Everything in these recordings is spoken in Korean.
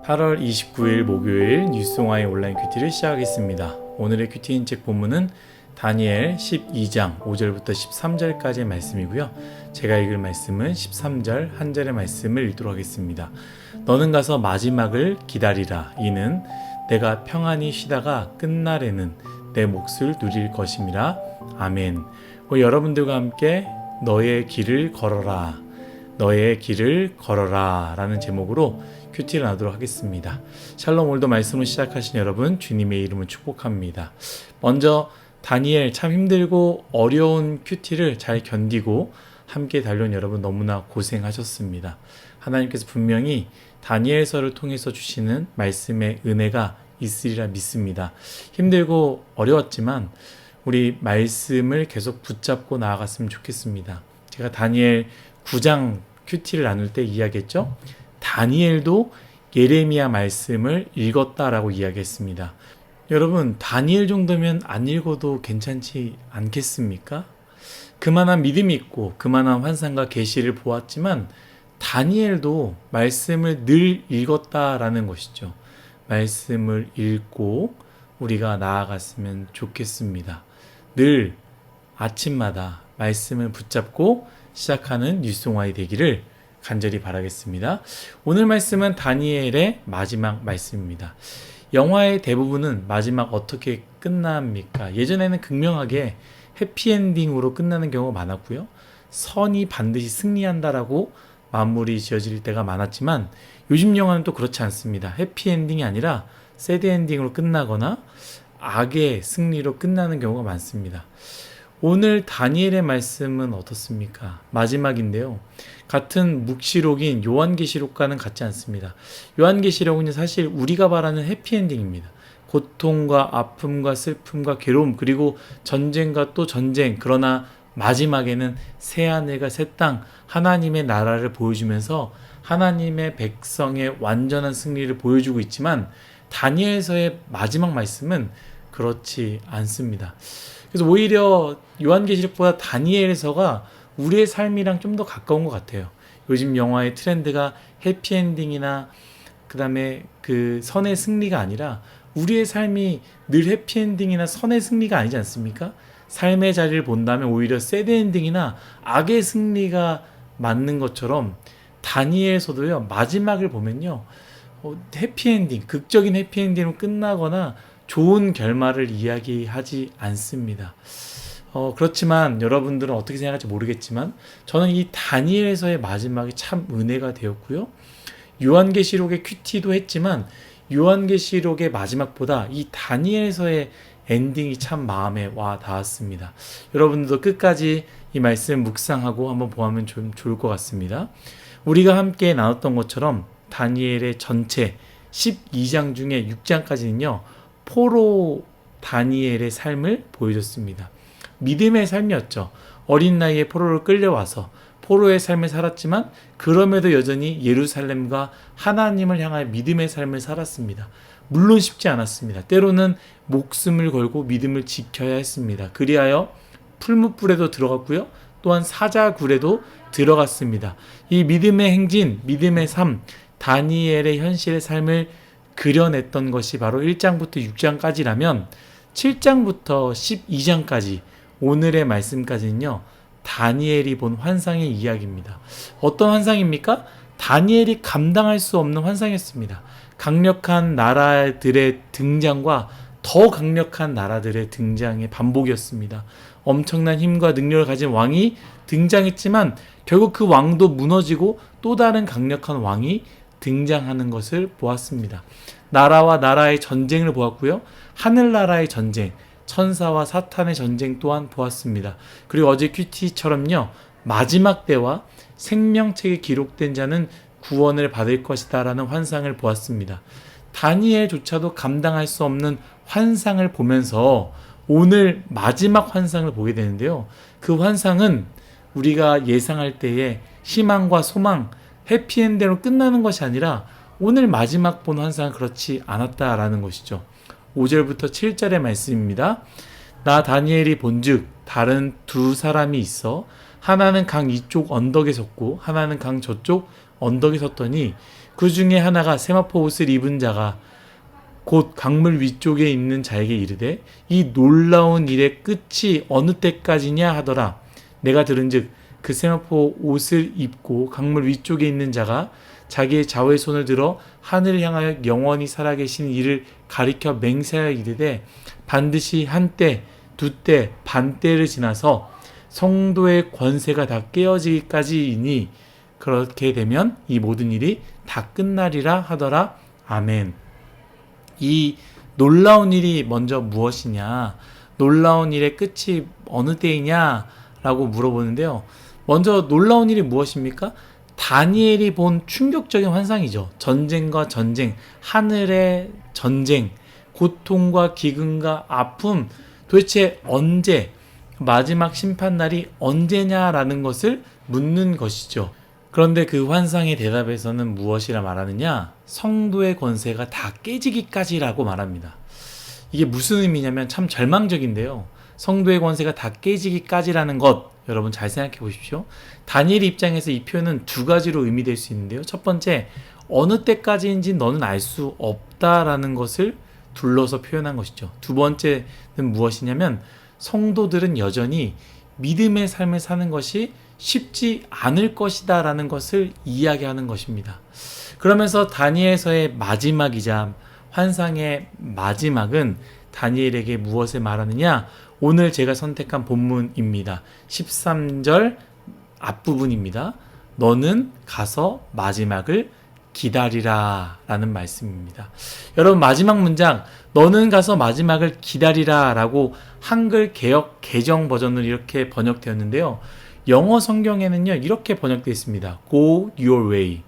8월 29일 목요일 뉴스송화의 온라인 큐티를 시작하겠습니다. 오늘의 큐티 인책 본문은 다니엘 12장 5절부터 13절까지의 말씀이고요. 제가 읽을 말씀은 13절 한 절의 말씀을 읽도록 하겠습니다. 너는 가서 마지막을 기다리라. 이는 내가 평안히 쉬다가 끝날에는 내 몫을 누릴 것임이라. 아멘. 여러분들과 함께 너의 길을 걸어라. 너의 길을 걸어라 라는 제목으로 큐티를 나누도록 하겠습니다. 샬롬. 오늘도 말씀을 시작하신 여러분 주님의 이름을 축복합니다. 먼저 다니엘 참 힘들고 어려운 큐티를 잘 견디고 함께 달려온 여러분 너무나 고생하셨습니다. 하나님께서 분명히 다니엘서를 통해서 주시는 말씀의 은혜가 있으리라 믿습니다. 힘들고 어려웠지만 우리 말씀을 계속 붙잡고 나아갔으면 좋겠습니다. 제가 다니엘 9장 큐티를 나눌 때 이야기했죠. 다니엘도 예레미야 말씀을 읽었다라고 이야기했습니다. 여러분, 다니엘 정도면 안 읽어도 괜찮지 않겠습니까? 그만한 믿음이 있고 그만한 환상과 계시를 보았지만 다니엘도 말씀을 늘 읽었다라는 것이죠. 말씀을 읽고 우리가 나아갔으면 좋겠습니다. 늘 아침마다 말씀을 붙잡고 시작하는 뉴스송화이 되기를 간절히 바라겠습니다. 오늘 말씀은 다니엘의 마지막 말씀입니다. 영화의 대부분은 마지막 어떻게 끝납니까? 예전에는 극명하게 해피엔딩으로 끝나는 경우가 많았고요. 선이 반드시 승리한다라고 마무리 지어질 때가 많았지만 요즘 영화는 또 그렇지 않습니다. 해피엔딩이 아니라 새드엔딩으로 끝나거나 악의 승리로 끝나는 경우가 많습니다. 오늘 다니엘의 말씀은 어떻습니까? 마지막인데요. 같은 묵시록인 요한계시록과는 같지 않습니다. 요한계시록은 사실 우리가 바라는 해피엔딩입니다. 고통과 아픔과 슬픔과 괴로움 그리고 전쟁과 또 전쟁, 그러나 마지막에는 새하늘과 새 땅, 하나님의 나라를 보여주면서 하나님의 백성의 완전한 승리를 보여주고 있지만 다니엘서의 마지막 말씀은 그렇지 않습니다. 그래서 오히려 요한계시록보다 다니엘서가 우리의 삶이랑 좀 더 가까운 것 같아요. 요즘 영화의 트렌드가 해피엔딩이나 그 다음에 그 선의 승리가 아니라 우리의 삶이 늘 해피엔딩이나 선의 승리가 아니지 않습니까? 삶의 자리를 본다면 오히려 새드엔딩이나 악의 승리가 맞는 것처럼 다니엘서도요, 마지막을 보면요, 해피엔딩, 극적인 해피엔딩으로 끝나거나 좋은 결말을 이야기하지 않습니다. 그렇지만 여러분들은 어떻게 생각할지 모르겠지만 저는 이 다니엘서의 마지막이 참 은혜가 되었고요. 요한계시록의 큐티도 했지만 요한계시록의 마지막보다 이 다니엘서의 엔딩이 참 마음에 와 닿았습니다. 여러분들도 끝까지 이 말씀 묵상하고 한번 보면 좀 좋을 것 같습니다. 우리가 함께 나눴던 것처럼 다니엘의 전체 12장 중에 6장까지는요. 포로 다니엘의 삶을 보여줬습니다. 믿음의 삶이었죠. 어린 나이에 포로를 끌려와서 포로의 삶을 살았지만 그럼에도 여전히 예루살렘과 하나님을 향한 믿음의 삶을 살았습니다. 물론 쉽지 않았습니다. 때로는 목숨을 걸고 믿음을 지켜야 했습니다. 그리하여 풀무불에도 들어갔고요. 또한 사자굴에도 들어갔습니다. 이 믿음의 행진, 믿음의 삶, 다니엘의 현실의 삶을 그려냈던 것이 바로 1장부터 6장까지라면 7장부터 12장까지 오늘의 말씀까지는요, 다니엘이 본 환상의 이야기입니다. 어떤 환상입니까? 다니엘이 감당할 수 없는 환상이었습니다. 강력한 나라들의 등장과 더 강력한 나라들의 등장의 반복이었습니다. 엄청난 힘과 능력을 가진 왕이 등장했지만 결국 그 왕도 무너지고 또 다른 강력한 왕이 등장하는 것을 보았습니다. 나라와 나라의 전쟁을 보았고요. 하늘나라의 전쟁, 천사와 사탄의 전쟁 또한 보았습니다. 그리고 어제 큐티처럼요. 마지막 때와 생명책에 기록된 자는 구원을 받을 것이다 라는 환상을 보았습니다. 다니엘조차도 감당할 수 없는 환상을 보면서 오늘 마지막 환상을 보게 되는데요. 그 환상은 우리가 예상할 때에 희망과 소망, 해피엔딩으로 끝나는 것이 아니라 오늘 마지막 본 환상은 그렇지 않았다라는 것이죠. 5절부터 7절의 말씀입니다. 나 다니엘이 본즉 다른 두 사람이 있어 하나는 강 이쪽 언덕에 섰고 하나는 강 저쪽 언덕에 섰더니 그 중에 하나가 세마포 옷을 입은 자가 곧 강물 위쪽에 있는 자에게 이르되 이 놀라운 일의 끝이 어느 때까지냐 하더라. 내가 들은즉 그 세마포 옷을 입고 강물 위쪽에 있는 자가 자기의 좌우의 손을 들어 하늘을 향하여 영원히 살아계신 이를 가리켜 맹세하여 이르되 반드시 한때 두때 반때를 지나서 성도의 권세가 다 깨어지기까지이니 그렇게 되면 이 모든 일이 다 끝나리라 하더라. 아멘. 이 놀라운 일이 먼저 무엇이냐, 놀라운 일의 끝이 어느 때이냐 라고 물어보는데요. 먼저 놀라운 일이 무엇입니까? 다니엘이 본 충격적인 환상이죠. 전쟁과 전쟁, 하늘의 전쟁, 고통과 기근과 아픔, 도대체 언제, 마지막 심판날이 언제냐라는 것을 묻는 것이죠. 그런데 그 환상의 대답에서는 무엇이라 말하느냐? 성도의 권세가 다 깨지기까지라고 말합니다. 이게 무슨 의미냐면 참 절망적인데요. 성도의 권세가 다 깨지기까지라는 것, 여러분 잘 생각해 보십시오. 다니엘 입장에서 이 표현은 두 가지로 의미될 수 있는데요. 첫 번째, 어느 때까지인지 너는 알 수 없다라는 것을 둘러서 표현한 것이죠. 두 번째는 무엇이냐면 성도들은 여전히 믿음의 삶을 사는 것이 쉽지 않을 것이다 라는 것을 이야기하는 것입니다. 그러면서 다니엘서의 마지막이자 환상의 마지막은 다니엘에게 무엇을 말하느냐? 오늘 제가 선택한 본문입니다. 13절 앞부분입니다. 너는 가서 마지막을 기다리라 라는 말씀입니다. 여러분, 마지막 문장 너는 가서 마지막을 기다리라 라고 한글 개역 개정 버전으로 이렇게 번역되었는데요. 영어 성경에는요 이렇게 번역되어 있습니다. Go your way,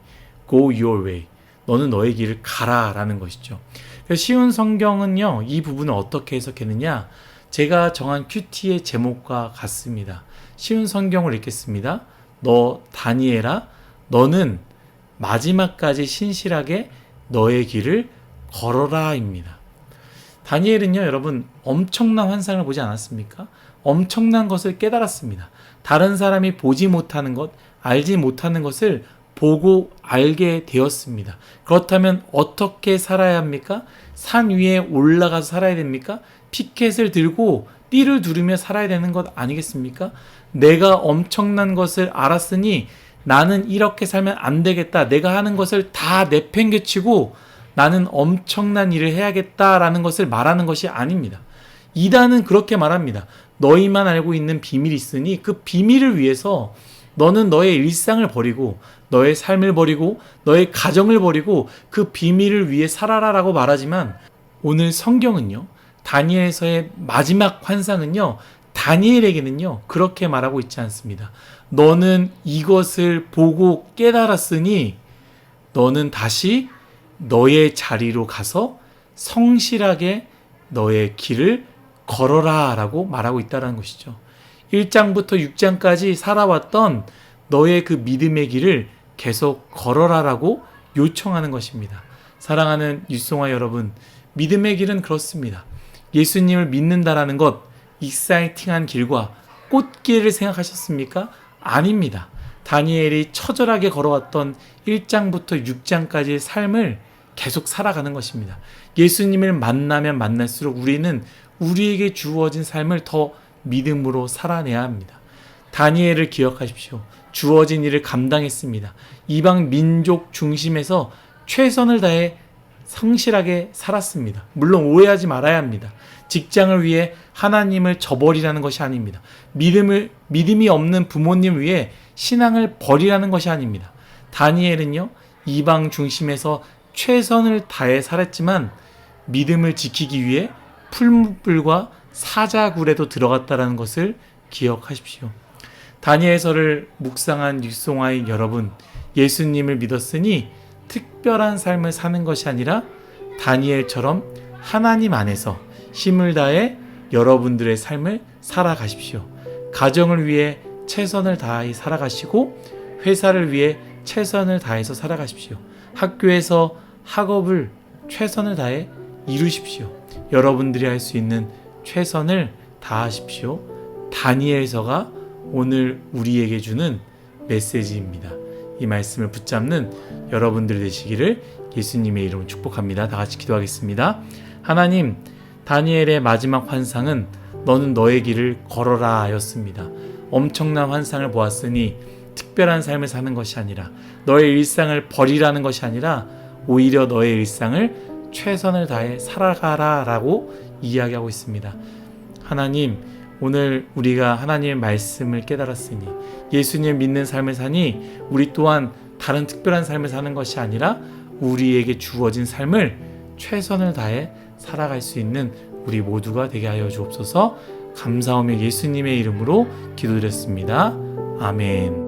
go your way. 너는 너의 길을 가라 라는 것이죠. 쉬운 성경은요 이 부분을 어떻게 해석했느냐, 제가 정한 큐티의 제목과 같습니다. 쉬운 성경을 읽겠습니다. 너 다니엘아, 너는 마지막까지 신실하게 너의 길을 걸어라입니다. 다니엘은요 여러분 엄청난 환상을 보지 않았습니까? 엄청난 것을 깨달았습니다. 다른 사람이 보지 못하는 것, 알지 못하는 것을 보고 알게 되었습니다. 그렇다면 어떻게 살아야 합니까? 산 위에 올라가서 살아야 됩니까? 피켓을 들고 띠를 두르며 살아야 되는 것 아니겠습니까? 내가 엄청난 것을 알았으니 나는 이렇게 살면 안 되겠다. 내가 하는 것을 다 내팽개치고 나는 엄청난 일을 해야겠다라는 것을 말하는 것이 아닙니다. 이단은 그렇게 말합니다. 너희만 알고 있는 비밀이 있으니 그 비밀을 위해서 너는 너의 일상을 버리고 너의 삶을 버리고 너의 가정을 버리고 그 비밀을 위해 살아라라고 말하지만 오늘 성경은요, 다니엘서의 마지막 환상은요, 다니엘에게는요 그렇게 말하고 있지 않습니다. 너는 이것을 보고 깨달았으니 너는 다시 너의 자리로 가서 성실하게 너의 길을 걸어라 라고 말하고 있다는 것이죠. 1장부터 6장까지 살아왔던 너의 그 믿음의 길을 계속 걸어라 라고 요청하는 것입니다. 사랑하는 유송아 여러분, 믿음의 길은 그렇습니다. 예수님을 믿는다라는 것, 익사이팅한 길과 꽃길을 생각하셨습니까? 아닙니다. 다니엘이 처절하게 걸어왔던 1장부터 6장까지의 삶을 계속 살아가는 것입니다. 예수님을 만나면 만날수록 우리는 우리에게 주어진 삶을 더 믿음으로 살아내야 합니다. 다니엘을 기억하십시오. 주어진 일을 감당했습니다. 이방 민족 중심에서 최선을 다해 성실하게 살았습니다. 물론 오해하지 말아야 합니다. 직장을 위해 하나님을 저버리라는 것이 아닙니다. 믿음이 없는 부모님 위해 신앙을 버리라는 것이 아닙니다. 다니엘은요, 이방 중심에서 최선을 다해 살았지만 믿음을 지키기 위해 풀무불과 사자굴에도 들어갔다는 것을 기억하십시오. 다니엘서를 묵상한 육송아인 여러분, 예수님을 믿었으니 특별한 삶을 사는 것이 아니라 다니엘처럼 하나님 안에서 힘을 다해 여러분들의 삶을 살아가십시오. 가정을 위해 최선을 다해 살아가시고 회사를 위해 최선을 다해서 살아가십시오. 학교에서 학업을 최선을 다해 이루십시오. 여러분들이 할 수 있는 최선을 다하십시오. 다니엘서가 오늘 우리에게 주는 메시지입니다. 이 말씀을 붙잡는 여러분들 되시기를 예수님의 이름으로 축복합니다. 다 같이 기도하겠습니다. 하나님, 다니엘의 마지막 환상은 너는 너의 길을 걸어라 였습니다. 엄청난 환상을 보았으니 특별한 삶을 사는 것이 아니라, 너의 일상을 버리라는 것이 아니라 오히려 너의 일상을 최선을 다해 살아가라 라고 이야기하고 있습니다. 하나님, 오늘 우리가 하나님의 말씀을 깨달았으니 예수님 믿는 삶을 사니 우리 또한 다른 특별한 삶을 사는 것이 아니라 우리에게 주어진 삶을 최선을 다해 살아갈 수 있는 우리 모두가 되게 하여 주옵소서. 감사하며 예수님의 이름으로 기도드렸습니다. 아멘.